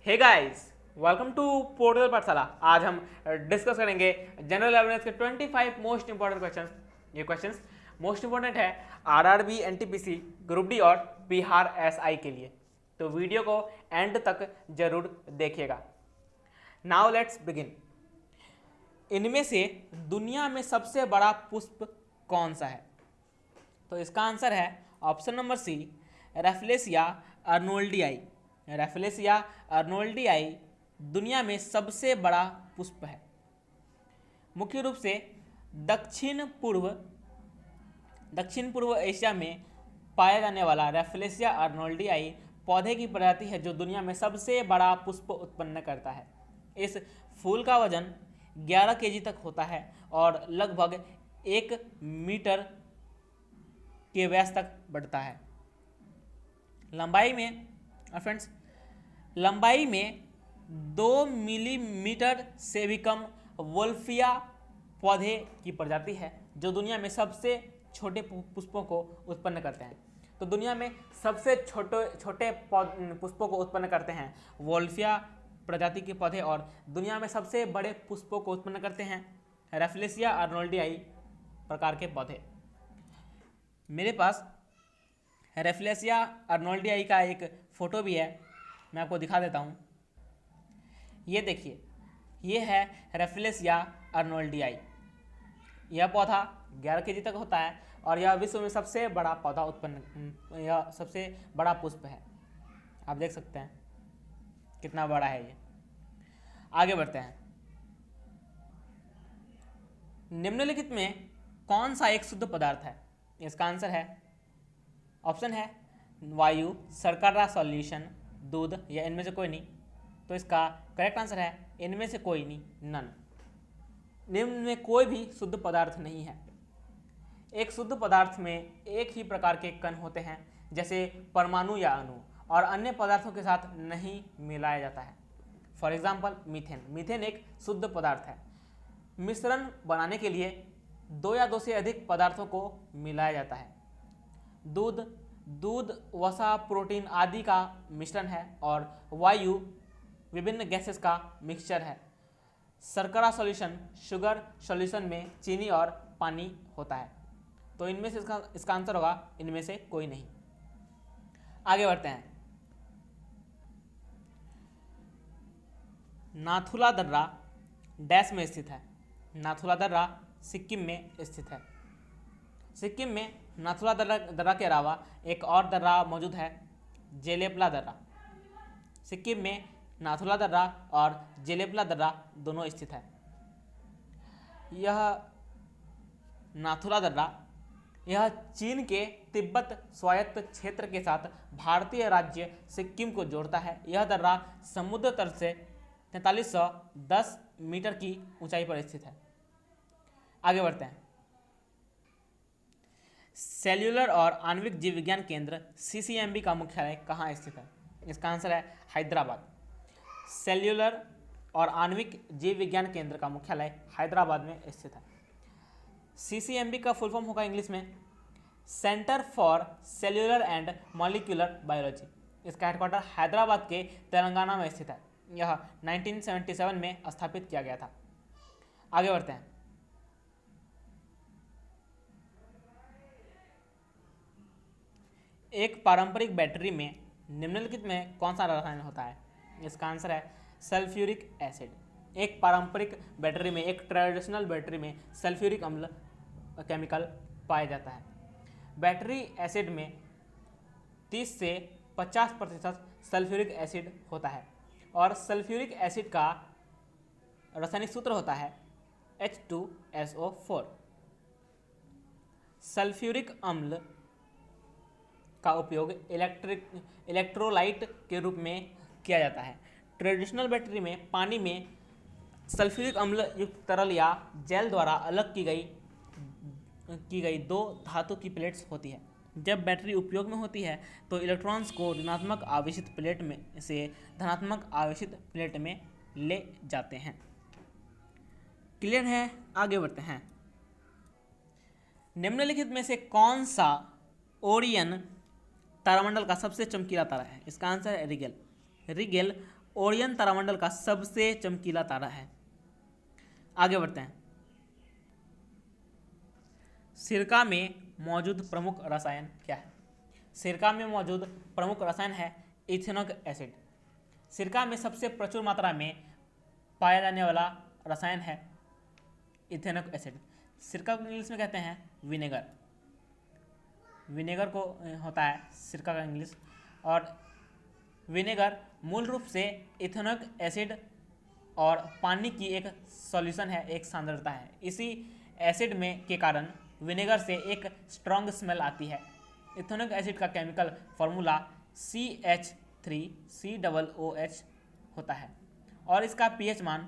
Hey guys, welcome to portal Pathshala. आज हम discuss करेंगे जनरल अवेयरनेस के 25 मोस्ट इंपॉर्टेंट क्वेश्चंस। ये क्वेश्चंस मोस्ट इंपॉर्टेंट है आरआरबी, एनटीपीसी, ग्रुप डी और बिहार एसआई के लिए, तो वीडियो को एंड तक जरूर देखिएगा। Now let's begin. इनमें से दुनिया में सबसे बड़ा पुष्प कौन सा है? तो इसका आंसर है option number C, rafflesia arnoldii. Rafflesia arnoldii दुनिया में सबसे बड़ा पुष्प है। मुख्य रूप से दक्षिण पूर्व एशिया में पाया जाने वाला रेफलेसिया अर्नोल्डियाई पौधे की प्रजाति है जो दुनिया में सबसे बड़ा पुष्प उत्पन्न करता है। इस फूल का वजन 11 केजी तक होता है और लगभग 1 मीटर के व्यास तक बढ़ता है। लंबाई में 2 मिलीमीटर से भी कम वोल्फिया पौधे की प्रजाति है जो दुनिया में सबसे छोटे पुष्पों को उत्पन्न करते हैं। तो दुनिया में सबसे छोटे पुष्पों को उत्पन्न करते हैं वोल्फिया प्रजाति के पौधे, और दुनिया में सबसे बड़े पुष्पों को उत्पन्न करते हैं रेफलेसिया अर्नोल्डियाई प्रकार के पौधे। मेरे पास रेफलेसिया अर्नोल्डियाई का एक फोटो भी है, मैं आपको दिखा देता हूँ। ये देखिए, ये है रेफलेसिया अर्नोल्डियाई। यह पौधा 11 केजी तक होता है और यह विश्व में सबसे बड़ा पौधा यह सबसे बड़ा पुष्प है। आप देख सकते हैं कितना बड़ा है ये। आगे बढ़ते हैं। निम्नलिखित में कौन सा एक शुद्ध पदार्थ है? इसका आंसर है ऑप्शन है वायु, शर्करा सॉल्यूशन, दूध या इनमें से कोई नहीं। तो इसका करेक्ट आंसर है इनमें से कोई नहीं, नन। निम्न में कोई भी शुद्ध पदार्थ नहीं है। एक शुद्ध पदार्थ में एक ही प्रकार के कण होते हैं, जैसे परमाणु या अणु, और अन्य पदार्थों के साथ नहीं मिलाया जाता है। For example methane. मीथेन एक शुद्ध पदार्थ है। मिश्रण बनाने के लिए 2 या 2 से अधिक पदार्थों को मिलाया जाता है। दूध वसा, प्रोटीन आदि का मिश्रण है, और वायु विभिन्न गैसेस का मिक्सचर है। शर्करा सॉल्यूशन, शुगर सॉल्यूशन में चीनी और पानी होता है। तो इनमें से इसका आंसर होगा इनमें से कोई नहीं। आगे बढ़ते हैं। नाथुला दर्रा डैश में स्थित है। नाथुला दर्रा सिक्किम में स्थित है। सिक्किम में नाथुला दर्रा के अलावा एक और दर्रा मौजूद है, जेलेपला दर्रा। सिक्किम में नाथुला दर्रा और जेलेपला दर्रा दोनों स्थित है। यह नाथुला दर्रा यह चीन के तिब्बत स्वायत्त क्षेत्र के साथ भारतीय राज्य सिक्किम को जोड़ता है। यह दर्रा समुद्र तल से 4310 मीटर की ऊंचाई पर स्थित है। आगे बढ़ते हैं। सेल्यूलर और आणविक जीव विज्ञान केंद्र सीसीएमबी का मुख्यालय कहाँ स्थित है? इसका आंसर है हैदराबाद। सेल्यूलर और आणविक जीव विज्ञान केंद्र का मुख्यालय हैदराबाद में स्थित है। सीसीएमबी का फुल फॉर्म होगा इंग्लिश में centre for cellular and molecular biology. इसका हेडक्वार्टर हैदराबाद के तेलंगाना में स्थित है। यह 1977 में स्थापित किया गया था। आगे बढ़ते हैं। एक पारंपरिक बैटरी में निम्नलिखित में कौन सा रसायन होता है? इसका आंसर है सल्फ्यूरिक एसिड। एक पारंपरिक बैटरी में, एक ट्रेडिशनल बैटरी में सल्फ्यूरिक अम्ल केमिकल पाया जाता है। बैटरी एसिड में 30 से 50% सल्फ्यूरिक एसिड होता है, और सल्फ्यूरिक एसिड का रासायनिक सूत्र होता है H2SO4। सल्फ्यूरिक अम्ल का उपयोग इलेक्ट्रोलाइट के रूप में किया जाता है। ट्रेडिशनल बैटरी में पानी में सल्फ्यूरिक अम्ल युक्त तरल या जेल द्वारा अलग की गई 2 धातु की प्लेट्स होती है। जब बैटरी उपयोग में होती है तो इलेक्ट्रॉन्स को ऋणात्मक आवेशित प्लेट में से धनात्मक आवेशित प्लेट में ले जाते हैं। क्लियर है? आगे बढ़ते हैं। निम्नलिखित में से कौन सा ओरियन तारामंडल का सबसे चमकीला तारा है? इसका आंसर है रिगेल। रिगेल ओरियन तारामंडल का सबसे चमकीला तारा है। आगे बढ़ते हैं। सिरका में मौजूद प्रमुख रसायन क्या है? सिरका में मौजूद प्रमुख रसायन है इथेनॉइक एसिड। सिरका में सबसे प्रचुर मात्रा में पाया जाने वाला रसायन है इथेनॉइक एसिड। सिरका को इंग्लिश में कहते हैं विनेगर। विनेगर को होता है सिरका का इंग्लिश। और विनेगर मूल रूप से इथेनॉइक एसिड और पानी की एक सॉल्यूशन है, एक सांद्रता है। इसी एसिड में के कारण विनेगर से एक स्ट्रॉन्ग स्मेल आती है। इथेनॉइक एसिड का केमिकल फार्मूला CH3COOH होता है और इसका pH मान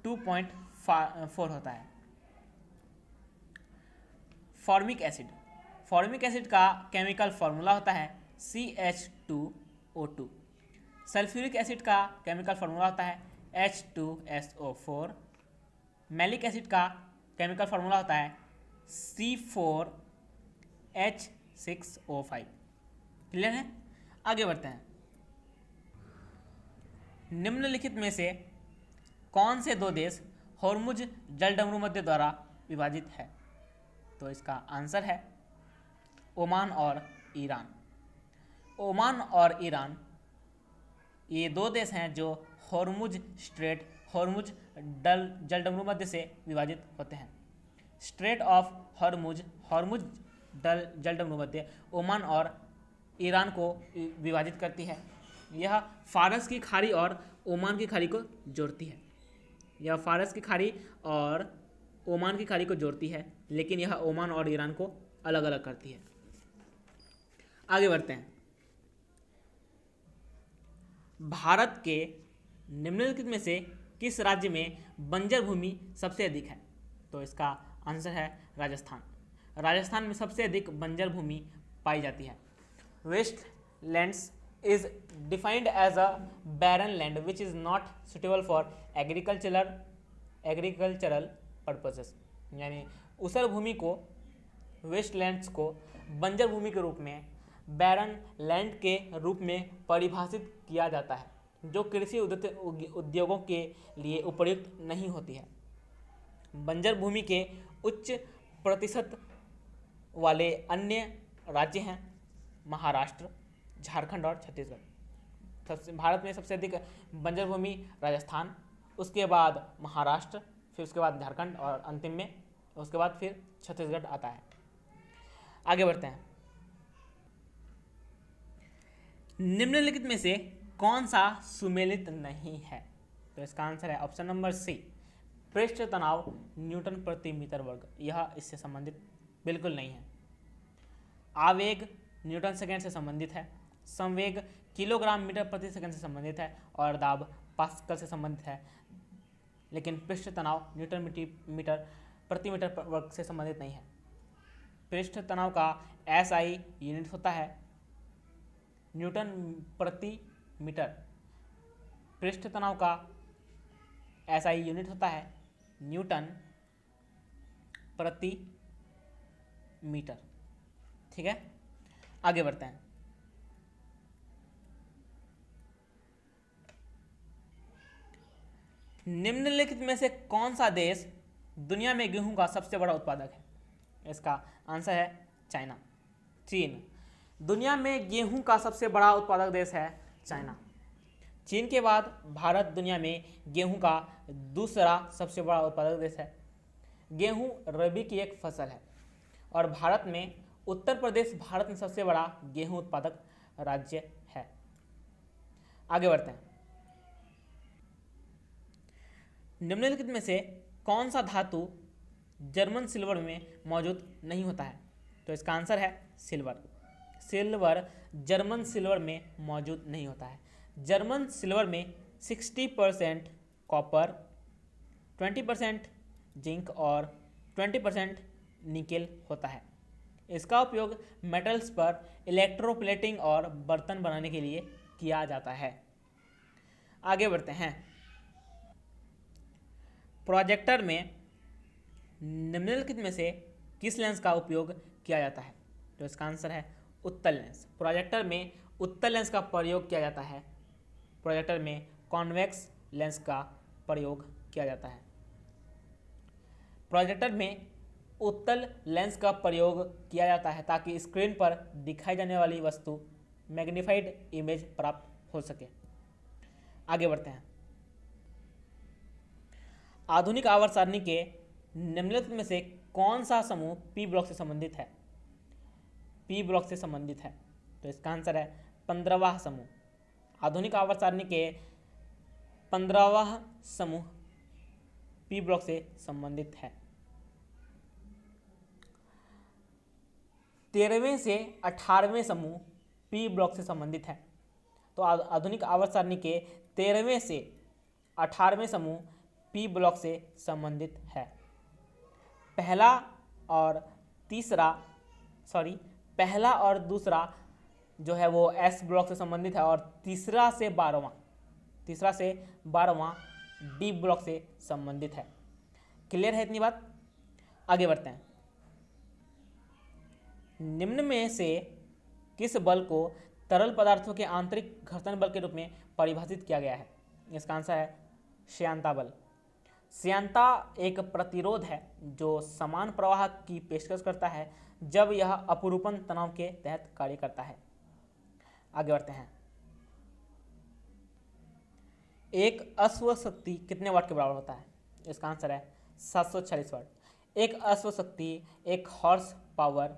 2.4 होता है। Formic acid. फॉर्मिक एसिड का केमिकल फार्मूला होता है CH2O2। सल्फ्यूरिक एसिड का केमिकल फार्मूला होता है H2SO4। मैलिक एसिड का केमिकल फार्मूला होता है C4H6O5। क्लियर है? आगे बढ़ते हैं। निम्नलिखित में से कौन से दो देश हॉर्मुज जलडमरू मध्य द्वारा विभाजित है? तो इसका आंसर है ओमान और ईरान। ओमान और ईरान ये दो देश हैं जो हॉर्मुज स्ट्रेट, हॉर्मुज जलडमरू मध्य से विभाजित होते हैं। स्ट्रेट ऑफ हॉर्मुज, हॉर्मुज जलडमरू मध्य ओमान और ईरान को विभाजित करती है। यह फारस की खाड़ी और ओमान की खाड़ी को जोड़ती है। यह फारस की खाड़ी और ओमान की खाड़ी को जोड़ती है, लेकिन यह ओमान और ईरान को अलग अलग करती है। आगे बढ़ते हैं। भारत के निम्नलिखित में से किस राज्य में बंजर भूमि सबसे अधिक है? तो इसका आंसर है राजस्थान। राजस्थान में सबसे अधिक बंजर भूमि पाई जाती है। Waste lands is defined as a barren land which is not suitable for agricultural purposes। यानी ऊसर भूमि को, वेस्टलैंड्स को बंजर भूमि के रूप में, बैरन लैंड के रूप में परिभाषित किया जाता है, जो कृषि उद्योगों के लिए उपयुक्त नहीं होती है। बंजर भूमि के उच्च प्रतिशत वाले अन्य राज्य हैं महाराष्ट्र, झारखंड और छत्तीसगढ़। भारत में सबसे अधिक बंजर भूमि राजस्थान, उसके बाद महाराष्ट्र, फिर उसके बाद झारखंड और अंतिम में उसके बाद फिर छत्तीसगढ़ आता है। आगे बढ़ते हैं। निम्नलिखित में से कौन सा सुमेलित नहीं है? तो इसका आंसर है ऑप्शन नंबर सी, पृष्ठ तनाव न्यूटन प्रति मीटर वर्ग। यह इससे संबंधित बिल्कुल नहीं है। आवेग न्यूटन सेकेंड से संबंधित है, संवेग किलोग्राम मीटर प्रति सेकंड से संबंधित है और दाब पास्कल से संबंधित है, लेकिन पृष्ठ तनाव न्यूटन मीटर प्रति मीटर वर्ग से संबंधित नहीं है। पृष्ठ तनाव का SI यूनिट होता है न्यूटन प्रति मीटर। पृष्ठ तनाव का SI यूनिट होता है न्यूटन प्रति मीटर। ठीक है, आगे बढ़ते हैं। निम्नलिखित में से कौन सा देश दुनिया में गेहूं का सबसे बड़ा उत्पादक है? इसका आंसर है चाइना, चीन। दुनिया में गेहूं का सबसे बड़ा उत्पादक देश है चाइना। चीन के बाद भारत दुनिया में गेहूं का दूसरा सबसे बड़ा उत्पादक देश है। गेहूं रबी की एक फसल है और भारत में उत्तर प्रदेश भारत में सबसे बड़ा गेहूं उत्पादक राज्य है। आगे बढ़ते हैं। निम्नलिखित में से कौन सा धातु जर्मन सिल्वर में मौजूद नहीं होता है? तो इसका आंसर है सिल्वर। सिल्वर जर्मन सिल्वर में मौजूद नहीं होता है। जर्मन सिल्वर में 60% कॉपर, 20% जिंक और 20% निकेल होता है। इसका उपयोग मेटल्स पर इलेक्ट्रोप्लेटिंग और बर्तन बनाने के लिए किया जाता है। आगे बढ़ते हैं। प्रोजेक्टर में निम्नलिखित में से किस लेंस का उपयोग किया जाता है? तो इसका आंसर है उत्तल लेंस। प्रोजेक्टर में उत्तल लेंस का प्रयोग किया जाता है। प्रोजेक्टर में कॉन्वेक्स लेंस का प्रयोग किया जाता है। प्रोजेक्टर में उत्तल लेंस का प्रयोग किया जाता है ताकि स्क्रीन पर दिखाई जाने वाली वस्तु मैग्नीफाइड इमेज प्राप्त हो सके। आगे बढ़ते हैं। आधुनिक आवर्त सारणी के निम्नलिखित में से कौन सा समूह पी ब्लॉक से संबंधित है? पी ब्लॉक से संबंधित है, तो इसका आंसर है 15वां समूह। आधुनिक आवर्त सारणी के 15वां समूह पी ब्लॉक से संबंधित है। 13वें से 18वें समूह पी ब्लॉक से संबंधित है। तो आधुनिक आवर्त सारणी के 13वें से 18वें समूह पी ब्लॉक से संबंधित है। पहला और दूसरा जो है वो एस ब्लॉक से संबंधित है और तीसरा से 12वां डी ब्लॉक से संबंधित है। क्लियर है इतनी बात? आगे बढ़ते हैं। निम्न में से किस बल को तरल पदार्थों के आंतरिक घर्षण बल के रूप में परिभाषित किया गया है? इसका आंसर है श्यानता बल। श्यानता एक प्रतिरोध है जो समान प्रवाह की पेशकश करता है जब यह अपरूपण तनाव के तहत कार्य करता है। आगे बढ़ते हैं। एक अश्व शक्ति कितने वाट के बराबर होता है? इसका आंसर है 740 वाट। एक अश्व शक्ति एक हॉर्स पावर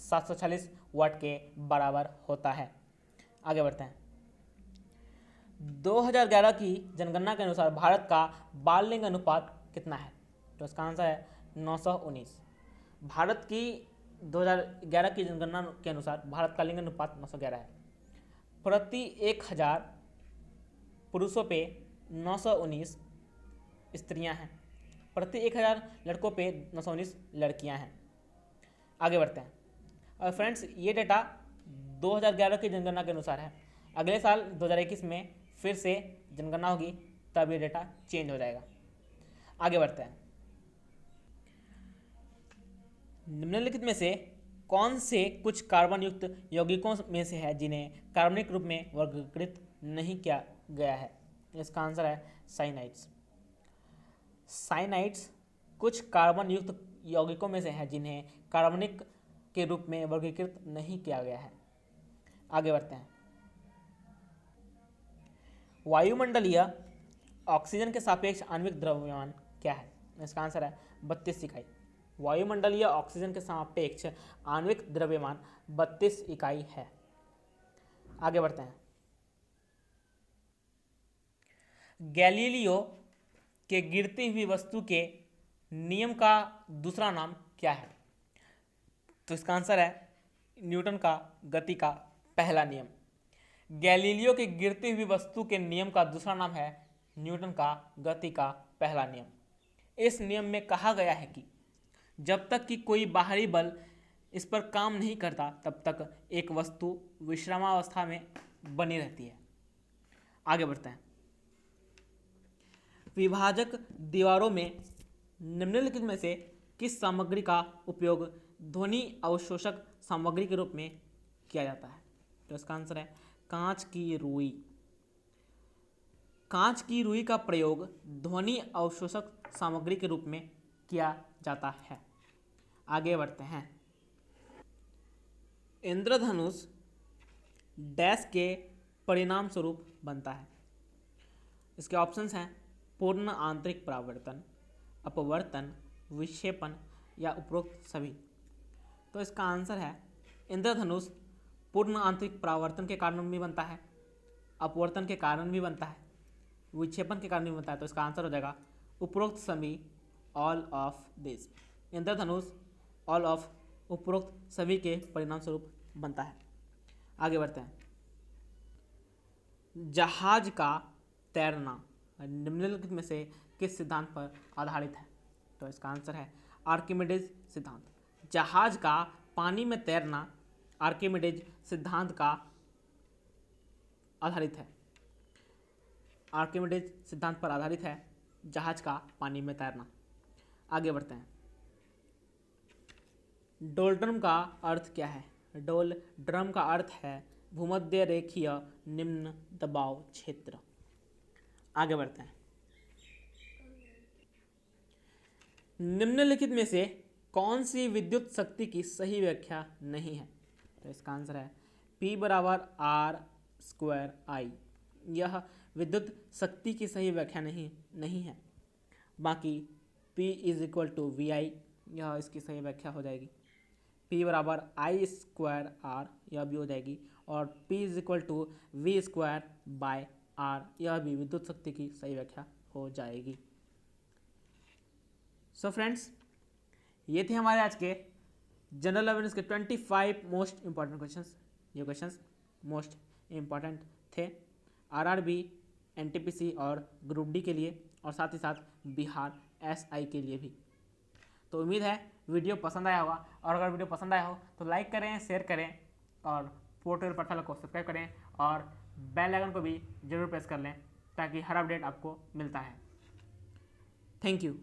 740 वाट के बराबर होता है। आगे बढ़ते हैं। 2011 की जनगणना के अनुसार भारत का बाल लिंग अनुपात कितना है? तो इसका आंसर है 919। भारत की 2011 की जनगणना के अनुसार भारत का लिंग अनुपात 911 है। प्रति 1000 पुरुषों पे 919 स्त्रियां हैं, प्रति 1000 लड़कों पे 919 लड़कियां हैं। आगे बढ़ते हैं। और फ्रेंड्स, ये डेटा 2011 की जनगणना के अनुसार है। अगले साल 2021 में फिर से जनगणना होगी, तब ये डेटा चेंज हो जाएगा। आगे बढ़ते हैं। निम्नलिखित में से कौन से कुछ कार्बन युक्त यौगिकों में से है जिन्हें कार्बनिक रूप में वर्गीकृत नहीं किया गया है? इसका आंसर है साइनाइड्स। साइनाइड्स कुछ कार्बन युक्त यौगिकों में से है जिन्हें कार्बनिक के रूप में वर्गीकृत नहीं किया गया है। आगे बढ़ते हैं। वायुमंडलीय ऑक्सीजन के सापेक्ष आणविक द्रव्यमान क्या है? इसका आंसर है 32 इकाई। वायुमंडलीय ऑक्सीजन के सापेक्ष आणविक द्रव्यमान 32 इकाई है। आगे बढ़ते हैं। गैलीलियो के गिरती हुई वस्तु के नियम का दूसरा नाम क्या है? तो इसका आंसर है न्यूटन का गति का पहला नियम। गैलीलियो के गिरती हुई वस्तु के नियम का दूसरा नाम है न्यूटन का गति का पहला नियम। इस नियम में कहा गया है कि जब तक कि कोई बाहरी बल इस पर काम नहीं करता तब तक एक वस्तु विश्रामावस्था में बनी रहती है। आगे बढ़ते हैं। विभाजक दीवारों में निम्नलिखित में से किस सामग्री का उपयोग ध्वनि अवशोषक सामग्री के रूप में किया जाता है? तो इसका आंसर है कांच की रुई। कांच की रुई का प्रयोग ध्वनि अवशोषक सामग्री के रूप में किया जाता है। आगे बढ़ते हैं। इंद्रधनुष डैश के परिणाम स्वरूप बनता है। इसके ऑप्शंस हैं पूर्ण आंतरिक परावर्तन, अपवर्तन, विक्षेपण या उपरोक्त सभी। तो इसका आंसर है इंद्रधनुष पूर्ण आंतरिक परावर्तन के कारण भी बनता है, अपवर्तन के कारण भी बनता है, विक्षेपण के कारण भी बनता है। तो इसका आंसर हो जाएगा उपरोक्त सभी, all of this. Indradhanush all of उपरोक्त सभी के परिणाम स्वरूप बनता है। आगे बढ़ते हैं। जहाज का तैरना निम्नलिखित में से किस सिद्धांत पर आधारित है? तो इसका आंसर है आर्किमिडीज सिद्धांत। जहाज का पानी में तैरना आर्किमिडीज सिद्धांत का आधारित है। आर्किमिडीज सिद्धांत पर आधारित है जहाज का पानी में तैरना। आगे बढ़ते हैं। डोलड्रम का अर्थ क्या है? डोलड्रम का अर्थ है भूमध्य रेखीय निम्न दबाव क्षेत्र। आगे बढ़ते हैं। निम्नलिखित में से कौन सी विद्युत शक्ति की सही व्याख्या नहीं है? तो इसका आंसर है P बराबर आर स्क्वायर आई। यह विद्युत शक्ति की सही व्याख्या नहीं है। बाकी P is equal to V I, यह इसकी सही व्याख्या हो जाएगी। P बराबर आई स्क्वायर आर, यह भी हो जाएगी। और P is equal to V square by R, यह भी विद्युत शक्ति की सही व्याख्या हो जाएगी। सो फ्रेंड्स, ये थे हमारे आज के जनरल अवेयरनेस के 25 मोस्ट इंपॉर्टेंट क्वेश्चंस। ये क्वेश्चंस मोस्ट इंपॉर्टेंट थे आरआरबी, एनटीपीसी और ग्रुप डी के लिए, और साथ ही साथ बिहार एसआई के लिए भी। तो उम्मीद है वीडियो पसंद आया होगा, और अगर वीडियो पसंद आया हो तो लाइक करें, शेयर करें, और पोर्टल पर को सब्सक्राइब करें, और बेल आइकन को भी जरूर प्रेस कर लें ताकि हर अपडेट आपको मिलता है। Thank you.